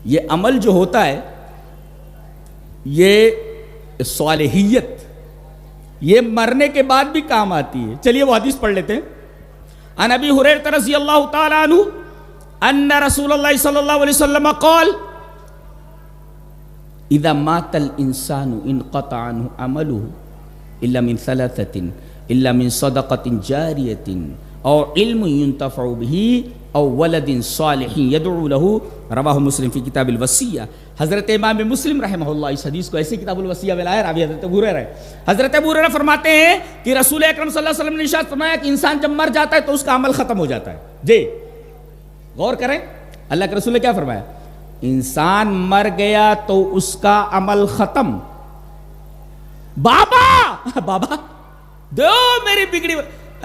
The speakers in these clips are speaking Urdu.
یہ عمل جو ہوتا ہے یہ صالحیت یہ مرنے کے بعد بھی کام آتی ہے. چلیے وہ حدیث پڑھ لیتے ہیں. عن ابی ہریرہ رضی اللہ تعالی عنہ ان رسول اللہ صلی اللہ علیہ وسلم قال اذا مات الانسان انقطع عنه عمله الا من ثلاثه الا من صدقة جاریة او علم ينتفع به او ولد صالح يدعو له رواہ مسلم فی کتاب الوصیہ. حضرت امام مسلم رحمہ اللہ اس حدیث کو ایسے کتاب الوصیہ میں لایا. راوی حضرت ابو ہریرہ ہے. حضرت ابو ہریرہ فرماتے ہیں کہ رسول اکرم صلی اللہ علیہ وسلم نے ارشاد فرمایا کہ انسان جب مر جاتا ہے تو اس کا عمل ختم ہو جاتا ہے. جی غور کریں, اللہ کے رسول نے کیا فرمایا؟ انسان مر گیا تو اس کا عمل ختم. بابا بابا دو میری بگڑی,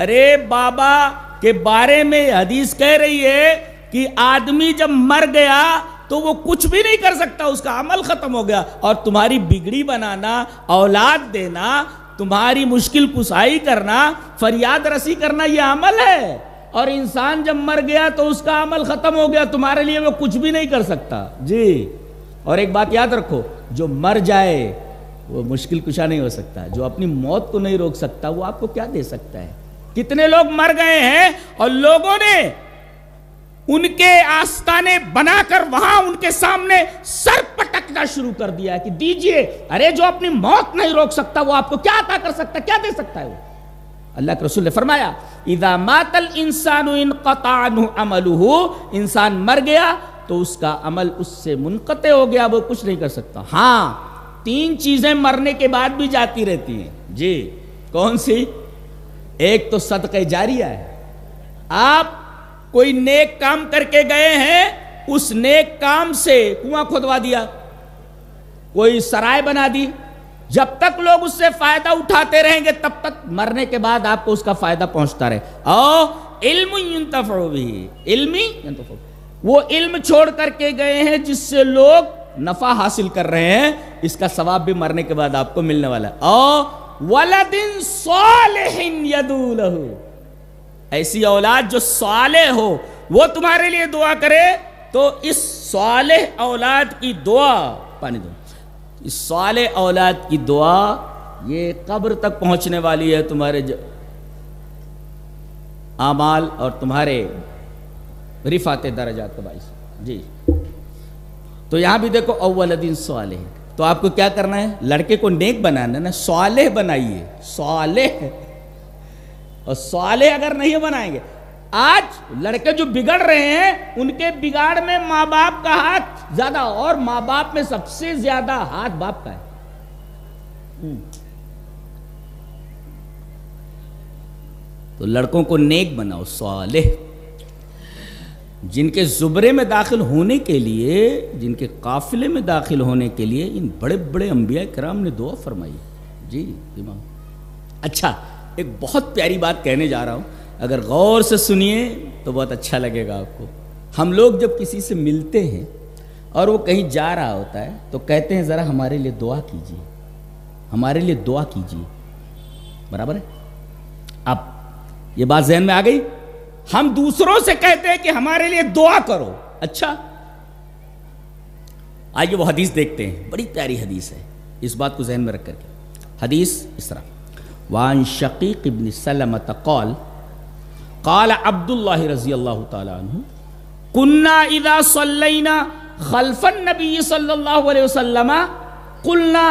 ارے بابا کے بارے میں حدیث کہہ رہی ہے کہ آدمی جب مر گیا تو وہ کچھ بھی نہیں کر سکتا, اس کا عمل ختم ہو گیا. اور تمہاری بگڑی بنانا, اولاد دینا, تمہاری مشکل کشائی کرنا, فریاد رسی کرنا یہ عمل ہے. اور انسان جب مر گیا تو اس کا عمل ختم ہو گیا, تمہارے لیے وہ کچھ بھی نہیں کر سکتا. جی اور ایک بات یاد رکھو, جو مر جائے وہ مشکل کشا نہیں ہو سکتا. جو اپنی موت کو نہیں روک سکتا وہ آپ کو کیا دے سکتا ہے؟ کتنے لوگ مر گئے ہیں اور لوگوں نے ان کے آستانے بنا کر وہاں ان کے سامنے سر پٹکنا شروع کر دیا کہ دیجئے. ارے جو اپنی موت نہیں روک سکتا وہ آپ کو کیا عطا کر سکتا ہے, کیا دے سکتا ہے وہ؟ اللہ کے رسول نے فرمایا اذا مات الانسان انقطع عنہ عملہ, انسان مر گیا تو اس کا عمل اس سے منقطع ہو گیا, وہ کچھ نہیں کر سکتا. ہاں تین چیزیں مرنے کے بعد بھی جاتی رہتی ہیں. جی کون سی؟ ایک تو صدقہ جاریہ ہے. آپ کوئی نیک کام کر کے گئے ہیں, اس نیک کام سے کنواں کھودوا دیا, کوئی سرائے بنا دی, جب تک لوگ اس سے فائدہ اٹھاتے رہیں گے تب تک مرنے کے بعد آپ کو اس کا فائدہ پہنچتا رہے. اور علم ينتفع به, علمی وہ علم چھوڑ کر کے گئے ہیں جس سے لوگ نفع حاصل کر رہے ہیں, اس کا ثواب بھی مرنے کے بعد آپ کو ملنے والا ہے. اور ولد صالح يدعو له, ایسی اولاد جو صالح ہو وہ تمہارے لیے دعا کرے تو اس صالح اولاد کی دعا, پانی دو, اس صالح اولاد کی دعا یہ قبر تک پہنچنے والی ہے تمہارے اعمال اور تمہارے رفعت درجات کا باعث. جی تو یہاں بھی دیکھو اولدین صالح, تو آپ کو کیا کرنا ہے؟ لڑکے کو نیک بنانا نا, صالح بنائیے, صالح. اور صالح اگر نہیں بنائیں گے, آج لڑکے جو بگڑ رہے ہیں ان کے بگاڑ میں ماں باپ کا ہاتھ زیادہ, اور ماں باپ میں سب سے زیادہ ہاتھ باپ کا ہے. تو لڑکوں کو نیک بناؤ, صالح. جن کے زبرے میں داخل ہونے کے لیے, جن کے قافلے میں داخل ہونے کے لیے ان بڑے بڑے انبیاء کرام نے دعا فرمائی. جی امام. اچھا ایک بہت پیاری بات کہنے جا رہا ہوں, اگر غور سے سنیے تو بہت اچھا لگے گا آپ کو. ہم لوگ جب کسی سے ملتے ہیں اور وہ کہیں جا رہا ہوتا ہے تو کہتے ہیں ذرا ہمارے لیے دعا کیجیے, ہمارے لیے دعا کیجیے, برابر ہے؟ اب یہ بات ذہن میں آ گئی. ہم دوسروں سے کہتے ہیں کہ ہمارے لیے دعا کرو. اچھا آئیے وہ حدیث دیکھتے ہیں, بڑی پیاری حدیث ہے, اس بات کو ذہن میں رکھ کر کے. حدیث اس طرح, وعن شقیق ابن سلمۃ قال قال عبد اللہ رضی اللہ تعالی عنہ كنا اذا صلینا خلف النبی صلی اللہ علیہ وسلم قلنا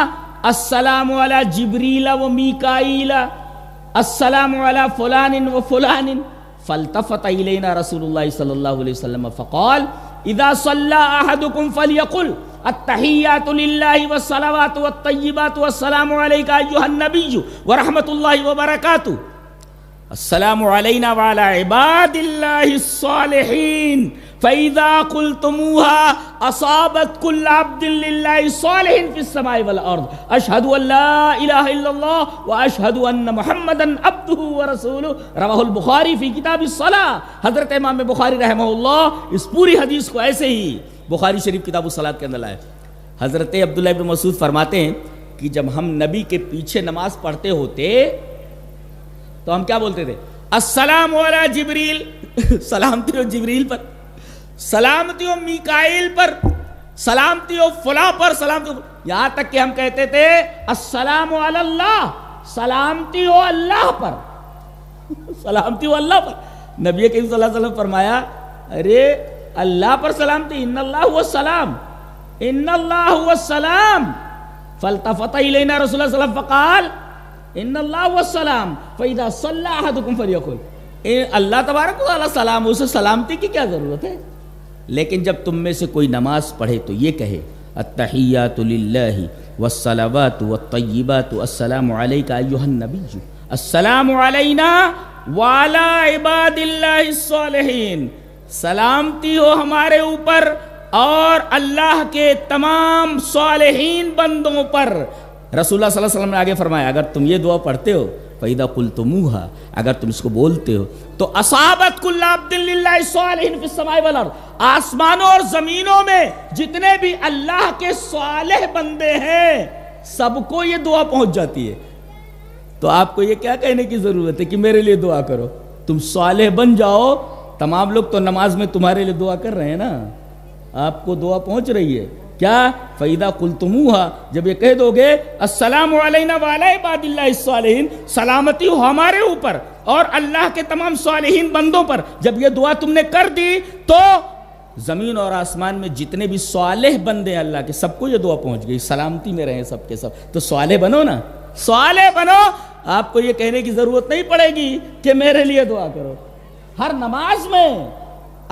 السلام علی جبریل و میکائیل السلام علی فلان و فلان فالتفت الینا رسول اللہ صلی اللہ علیہ وسلم فقال اذا صلی احدکم فلیقل التحیات للہ والصلوات والطیبات والسلام علیک ایہا النبی ورحمۃ اللہ وبرکاتہ السلام علینا وعلی عباد اللہ الصالحین فإذا قلتموها أصابت كل عبد لله صالح في السماء والأرض أشهد أن لا إله إلا الله وأشهد أن محمدا عبده ورسوله رواه البخاری في کتاب الصلاة. حضرت امام بخاری رحمہ اللہ اس پوری حدیث کو ایسے ہی بخاری شریف کتاب الصلاة کے اندر لائے. حضرت عبداللہ ابن مسعود فرماتے ہیں کہ جب ہم نبی کے پیچھے نماز پڑھتے ہوتے تو ہم کیا بولتے تھے؟ السلام علی جبریل, سلامتی ہو جبریل پر, سلامتی ہو میکائیل پر, سلامتی ہو فلاں پر، سلامتی ہو، یہاں تک کہ ہم کہتے تھے السلام علی اللہ، سلامتی ہو اللہ پر، سلامتی ہو اللہ پر۔ نبی کریم صلی اللہ علیہ وسلم فرمایا ارے اللہ پر سلامتی، ان اللہ هو السلام، ان اللہ هو السلام، فالتفت الینا رسول اللہ صلی اللہ علیہ وسلم فقال ان اللہ هو السلام فاذا صلى احدكم فليقل، اللہ تبارک و تعالی سلام، اسے سلامتی کی کیا ضرورت ہے؟ لیکن جب تم میں سے کوئی نماز پڑھے تو یہ کہے التحیات للہ والصلوات والطیبات السلام علیک ایھا النبی السلام علینا وعلی عباد اللہ الصالحین، سلامتی ہو ہمارے اوپر اور اللہ کے تمام صالحین بندوں پر۔ رسول اللہ صلی اللہ علیہ وسلم نے آگے فرمایا اگر تم یہ دعا پڑھتے ہو فَإِذَا قُلْتُمُوهَا، اگر تم اس کو بولتے ہو تو اصابت کل عبد للہ صالحین فی السماء والارض، آسمانوں اور زمینوں میں جتنے بھی اللہ کے صالح بندے ہیں سب کو یہ دعا پہنچ جاتی ہے۔ تو آپ کو یہ کیا کہنے کی ضرورت ہے کہ میرے لیے دعا کرو؟ تم صالح بن جاؤ، تمام لوگ تو نماز میں تمہارے لیے دعا کر رہے ہیں نا، آپ کو دعا پہنچ رہی ہے کیا؟ فَإِذَا قُلْتُمُوهَا، جب یہ کہہ دو گے السلام علینا وعلی عباد اللہ الصالحین، سلامتی ہو ہمارے اوپر اور اللہ کے تمام صالحین بندوں پر، جب یہ دعا تم نے کر دی تو زمین اور آسمان میں جتنے بھی صالح بندے ہیں اللہ کے سب کو یہ دعا پہنچ گئی، سلامتی میں رہیں سب کے سب۔ تو صالح بنو نا، صالح بنو، آپ کو یہ کہنے کی ضرورت نہیں پڑے گی کہ میرے لیے دعا کرو۔ ہر نماز میں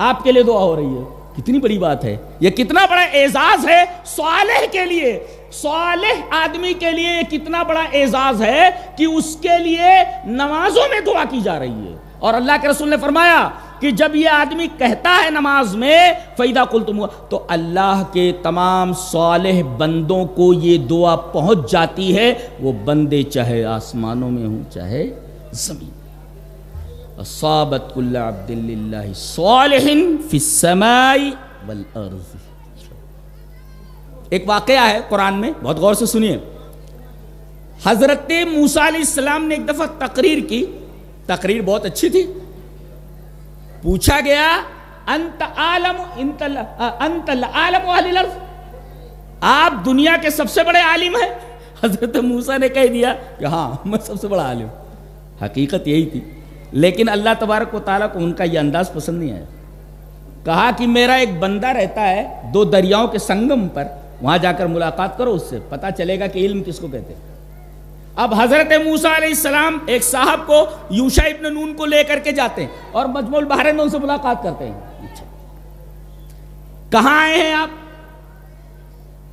آپ کے لیے دعا ہو رہی ہے، کتنی بڑی بات ہے، یہ کتنا بڑا اعزاز ہے صالح کے لیے، صالح آدمی کے لیے یہ کتنا بڑا اعزاز ہے کہ اس کے لیے نمازوں میں دعا کی جا رہی ہے۔ اور اللہ کے رسول نے فرمایا کہ جب یہ آدمی کہتا ہے نماز میں فَإِذَا قُلْتُمُوهَا، تو اللہ کے تمام صالح بندوں کو یہ دعا پہنچ جاتی ہے، وہ بندے چاہے آسمانوں میں ہوں چاہے زمین۔ اصابت کل عبد للہ صالح فی السماء والارض۔ ایک واقعہ ہے قرآن میں، بہت غور سے سنیے۔ حضرت موسیٰ علیہ السلام نے ایک دفعہ تقریر کی، تقریر بہت اچھی تھی، پوچھا گیا انت عالم انت العالم اہل الارض، آپ دنیا کے سب سے بڑے عالم ہیں؟ حضرت موسیٰ نے کہہ دیا کہ ہاں میں سب سے بڑا عالم۔ حقیقت یہی تھی، لیکن اللہ تبارک و تعالیٰ کو ان کا یہ انداز پسند نہیں آیا۔ کہا کہ میرا ایک بندہ رہتا ہے دو دریاؤں کے سنگم پر، وہاں جا کر ملاقات کرو، اس سے پتہ چلے گا کہ علم کس کو کہتے ہیں۔ اب حضرت موسیٰ علیہ السلام ایک صاحب کو یوشع ابن نون کو لے کر کے جاتے ہیں اور مجمع البحرین میں ان سے ملاقات کرتے ہیں۔ اچھا کہاں آئے ہیں آپ؟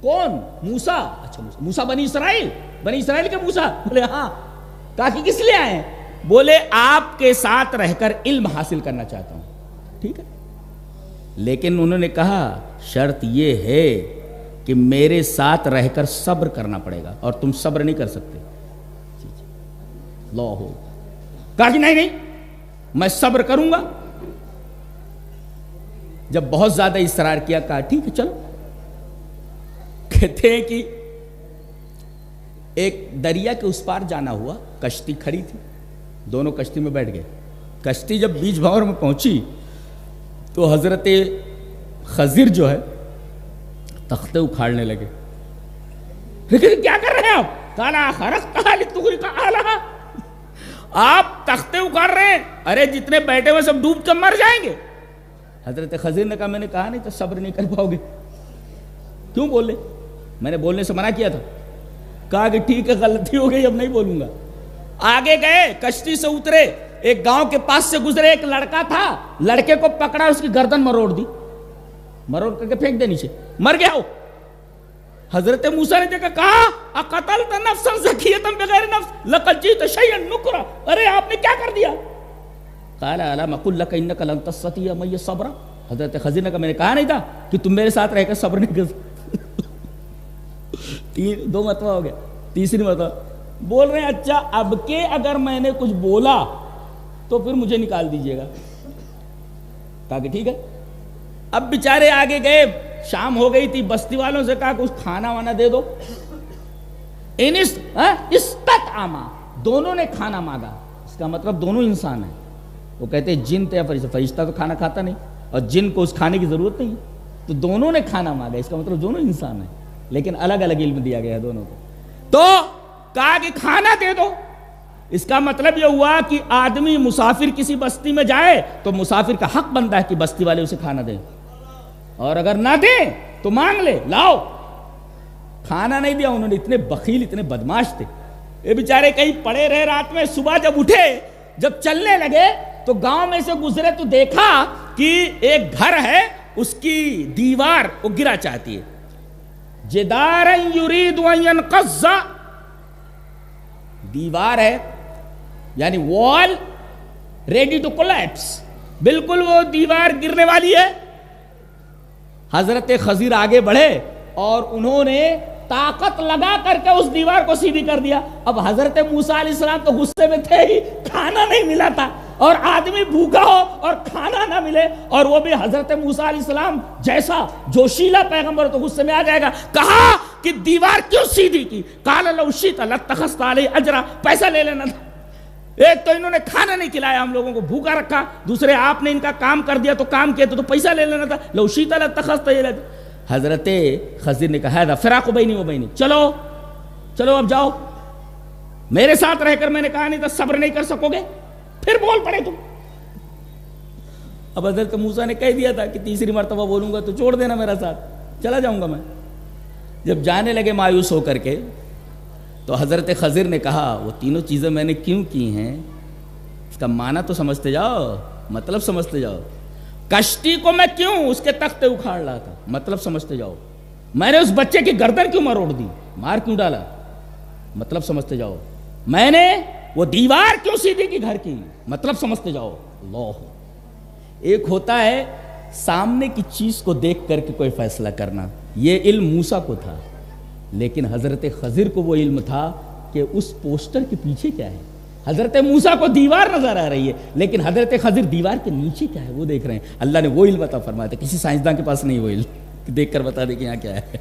کون؟ موسیٰ۔ اچھا موسیٰ بنی اسرائیل کے موسیٰ؟ بولے ہاں۔ کہا کہ کس لیے آئے ہیں؟ بولے آپ کے ساتھ رہ کر علم حاصل کرنا چاہتا ہوں۔ ٹھیک ہے، لیکن انہوں نے کہا شرط یہ ہے کہ میرے ساتھ رہ کر صبر کرنا پڑے گا، اور تم صبر نہیں کر سکتے۔ لا ہو، کہا کہ نہیں میں صبر کروں گا۔ جب بہت زیادہ اصرار کیا کہا ٹھیک ہے چلو۔ کہتے ہیں کہ ایک دریا کے اس پار جانا ہوا، کشتی کھڑی تھی، دونوں کشتی میں بیٹھ گئے۔ کشتی جب بیچ بھنور میں پہنچی تو حضرت خضر جو ہے تختے اکھاڑنے لگے۔ لیکن کیا کر رہے ہیں آپ؟ کالا خرقتھا لتغرق اہلھا، آپ تختے اکھاڑ رہے ہیں، ارے جتنے بیٹھے ہوئے سب ڈوب کر مر جائیں گے۔ حضرت خضر نے کہا میں نے کہا نہیں تو صبر نہیں کر پاؤ گے۔ کیوں بولے؟ میں نے بولنے سے منع کیا تھا۔ کہا کہ ٹھیک ہے غلطی ہو گئی، اب نہیں بولوں گا۔ آگے گئے، کشتی سے اترے، ایک گاؤں کے پاس سے گزرے، ایک لڑکا تھا، لڑکے کو پکڑا، اس کی گردن مروڑ دی، مروڑ کر کے پھینک دے نیچے، مر گیا ہو۔ حضرت موسیٰ نے دیکھا، کہا اقتلت نفسا زکیۃ بغیر نفس لقد جئت شیئا نکرا، ارے آپ نے کیا کر دیا؟ قال الم اقل لك انك لن تستطيع معي صبرا، حضرت خضر نے کہا میں نے کہا نہیں تھا کہ تم میرے ساتھ رہ کر صبر نہیں کر سکتے۔ دو مرتبہ ہو گیا، تیسری مرتبہ بول رہے ہیں اچھا اب کے اگر میں نے کچھ بولا تو پھر مجھے نکال دیجئے گا۔ کہا کہ ٹھیک ہے۔ اب بیچارے آگے گئے، شام ہو گئی تھی، بستی والوں سے کہا کچھ کھانا وانا دے دو۔ استطعما، دونوں نے کھانا مانگا، اس کا مطلب دونوں انسان ہیں۔ وہ کہتے ہیں جن تھے یا فرشتہ، فرشتہ تو کھانا کھاتا نہیں اور جن کو اس کھانے کی ضرورت نہیں، تو دونوں نے کھانا مانگا، اس کا مطلب دونوں انسان ہیں، لیکن الگ الگ علم دیا گیا ہے دونوں کو. تو کہا کہ کھانا دے دو. اس کا مطلب یہ ہوا کہ آدمی مسافر کسی بستی میں جائے تو مسافر کا حق بنتا ہے کہ بستی والے اسے کھانا دیں، اور اگر نہ دیں تو مانگ لے، لاؤ. کھانا نہیں دیا انہوں نے، اتنے بخیل اتنے بدماش تھے. یہ بیچارے کہیں پڑے رہے رات میں، صبح جب اٹھے جب چلنے لگے تو گاؤں میں سے گزرے تو دیکھا کہ ایک گھر ہے، اس کی دیوار وہ گرا چاہتی ہے. جدارا یرید ان ينقض، دیوار ہے یعنی وال ریڈی ٹو کولیپس، بالکل وہ دیوار گرنے والی ہے. حضرت خضر آگے بڑھے اور انہوں نے طاقت لگا کر کے اس دیوار کو سیدھی کر دیا. اب حضرت موسیٰ علیہ السلام تو غصے میں تھے ہی، کھانا نہیں ملا تھا، اور آدمی بھوکا ہو اور کھانا نہ ملے، اور وہ بھی حضرت موسیٰ علیہ السلام جیسا جوشیلا پیغمبر تو غصے میں آ جائے گا. کہا کہ دیوار کیوں سیدھی کی؟ قال لو شئت لاتخذت علیہ اجرا، پیسہ لے لینا تھا. ایک تو انہوں نے کھانا نہیں کھلایا، ہم لوگوں کو بھوکا رکھا، دوسرے آپ نے ان کا کام کر دیا تو کام کیا تو پیسہ لے لینا تھا. لو شئت لاتخذت علیہ. حضرت خضر نے کہا ہے فراق بینی و بینی، چلو چلو اب جاؤ، میرے ساتھ رہ کر میں نے کہا نہیں تھا صبر نہیں کر سکو گے، پھر بول پڑے تم. اب حضرت موسیٰ نے کہہ دیا تھا کہ تیسری مرتبہ بولوں گا تو چھوڑ دینا میرا ساتھ، چلا جاؤں گا میں. جب جانے لگے مایوس ہو کر کے تو حضرت خضر نے کہا وہ تینوں چیزیں میں نے کیوں کی ہیں، اس کا معنی تو سمجھتے جاؤ، مطلب سمجھتے جاؤ. کشتی کو میں کیوں اس کے تختے اکھاڑ رہا تھا، مطلب سمجھتے جاؤ. میں نے اس بچے کی گردن کیوں مروڑ دی، مار کیوں ڈالا، مطلب سمجھتے جاؤ. میں نے وہ دیوار کیوں سیدھی کی گھر کی، مطلب سمجھتے جاؤ. اللہ، ایک ہوتا ہے سامنے کی چیز کو دیکھ کر کے کوئی فیصلہ کرنا، یہ علم موسیٰ کو تھا، لیکن حضرت خضر کو وہ علم تھا کہ اس پوسٹر کے پیچھے کیا ہے. حضرت موسیٰ کو دیوار نظر آ رہی ہے، لیکن حضرت خضر دیوار کے نیچے کیا ہے وہ دیکھ رہے ہیں. اللہ نے وہ علم عطا فرمایا تھا، کسی سائنسدان کے پاس نہیں وہ علم دیکھ کر بتا دے کہ یہاں کیا ہے.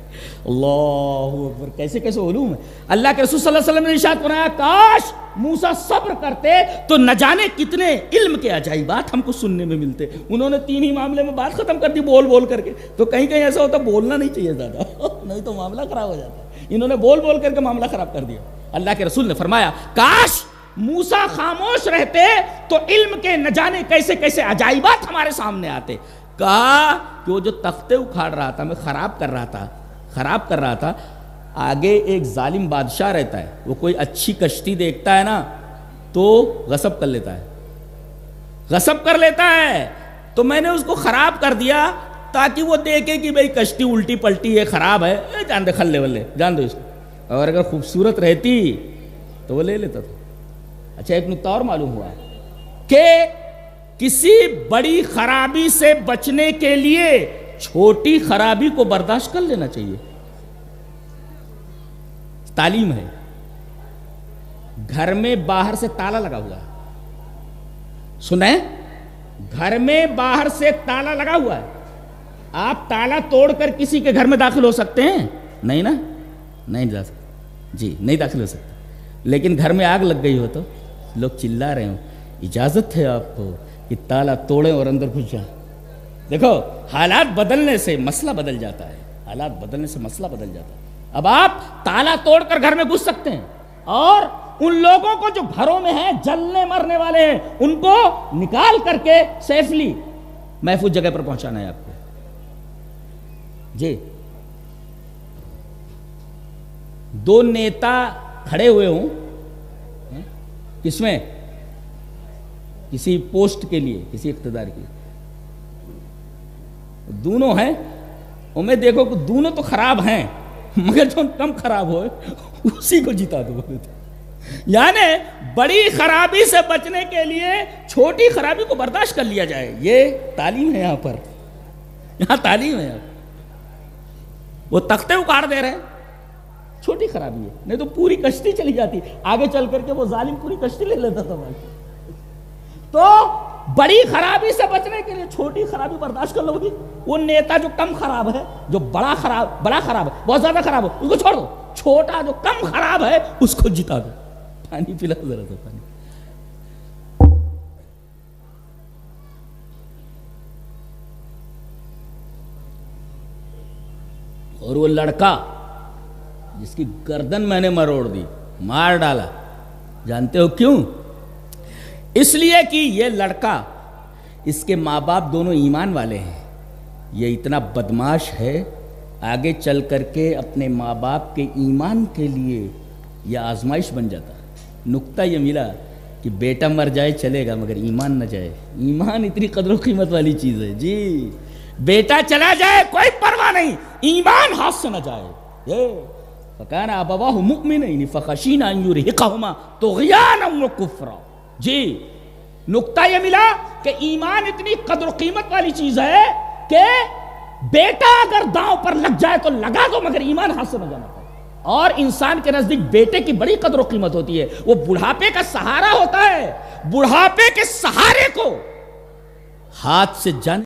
اللہ اکبر، کیسے کیسے علوم ہے. اللہ کے رسول صلی اللہ علیہ وسلم نے ارشاد فرمایا کاش موسیٰ صبر کرتے تو نہ جانے کتنے علم کے عجائبات ہم کو سننے میں ملتے. انہوں نے تین ہی معاملے میں بات ختم کر دی بول بول کر کے. تو کہیں کہیں ایسا ہوتا بولنا نہیں چاہیے زیادہ، نہیں تو معاملہ خراب ہو جاتا. انہوں نے بول بول کر کے معاملہ خراب کر دیا. اللہ کے رسول نے فرمایا کاش موسیٰ خاموش رہتے تو علم کے نہ جانے کیسے کیسے عجائبات ہمارے سامنے آتے. کہا کہ وہ جو تختے اکھاڑ رہا تھا، میں خراب کر رہا تھا، آگے ایک ظالم بادشاہ رہتا ہے، وہ کوئی اچھی کشتی دیکھتا ہے نا تو غصب کر لیتا ہے. تو میں نے اس کو خراب کر دیا تاکہ وہ دیکھے کہ بھئی کشتی الٹی پلٹی ہے، خراب ہے، جان دے کھلے ولے، جان دو اس کو. اور اگر خوبصورت رہتی تو وہ لے لیتا تھا. اچھا ایک نکتہ اور معلوم ہوا کہ کسی بڑی خرابی سے بچنے کے لیے چھوٹی خرابی کو برداشت کر لینا چاہیے. تعلیم ہے. گھر میں باہر سے تالا لگا ہوا ہے، سنیں، گھر میں باہر سے تالا لگا ہوا ہے. آپ تالا توڑ کر کسی کے گھر میں داخل ہو سکتے ہیں؟ نہیں نا، نہیں جا سکتے جی، نہیں داخل ہو سکتے. لیکن گھر میں آگ لگ گئی ہو تو لوگ چلا رہے ہوں، اجازت ہے آپ کو کہ تالا توڑیں اور اندر گھس جائیں. دیکھو حالات بدلنے سے مسئلہ بدل جاتا ہے، اب آپ تالا توڑ کر گھر میں گھس سکتے ہیں، اور ان لوگوں کو جو گھروں میں ہیں جلنے مرنے والے ہیں ان کو نکال کر کے سیفلی محفوظ جگہ پر پہنچانا ہے آپ کو. جی دو نیتا کھڑے ہوئے ہوں کس میں، کسی پوسٹ کے لیے، کسی اقتدار کے لیے، دونوں ہیں، اور میں دیکھو کہ دونوں تو خراب ہیں مگر جو کم خراب ہوئے اسی کو جیتا دو. یعنی بڑی خرابی سے بچنے کے لیے چھوٹی خرابی کو برداشت کر لیا جائے. یہ تعلیم ہے، یہاں تعلیم ہے. وہ تختے اکاڑ دے رہے ہیں، چھوٹی خرابی ہے، نہیں تو پوری کشتی چلی جاتی. آگے چل کر کے وہ ظالم پوری کشتی لے لیتا تھا. تو بڑی خرابی سے بچنے کے لیے چھوٹی خرابی برداشت کر لو گی. وہ نیتا جو کم خراب ہے، جو بڑا خراب ہے، بہت زیادہ خراب ہے، اس کو چھوڑ دو. چھوٹا جو کم خراب ہے اس کو جتا دو. پانی پلا ذرا سا پانی. اور وہ لڑکا جس کی گردن میں نے مروڑ دی، مار ڈالا، جانتے ہو کیوں؟ اس لیے کہ یہ لڑکا، اس کے ماں باپ دونوں ایمان والے ہیں، یہ اتنا بدماش ہے، آگے چل کر کے اپنے ماں باپ کے ایمان کے لیے یہ آزمائش بن جاتا۔ نکتہ یہ ملا کہ بیٹا مر جائے چلے گا مگر ایمان نہ جائے۔ ایمان اتنی قدر و قیمت والی چیز ہے جی، بیٹا چلا جائے کوئی پرواہ نہیں، ایمان ہاتھ سے نہ جائے۔ فَكَانَ أَبَوَاهُ مُؤْمِنَيْنِ فَخَشِينَا أَن يُرْهِقَهُمَا طُغْيَانًا وَكُفْرًا۔ جی نکتہ یہ ملا کہ ایمان اتنی قدر و قیمت والی چیز ہے کہ بیٹا اگر داؤں پر لگ جائے تو لگا دو مگر ایمان ہاتھ سے نہ جانا پائے۔ اور انسان کے نزدیک بیٹے کی بڑی قدر و قیمت ہوتی ہے، وہ بڑھاپے کا سہارا ہوتا ہے، بڑھاپے کے سہارے کو ہاتھ سے جانے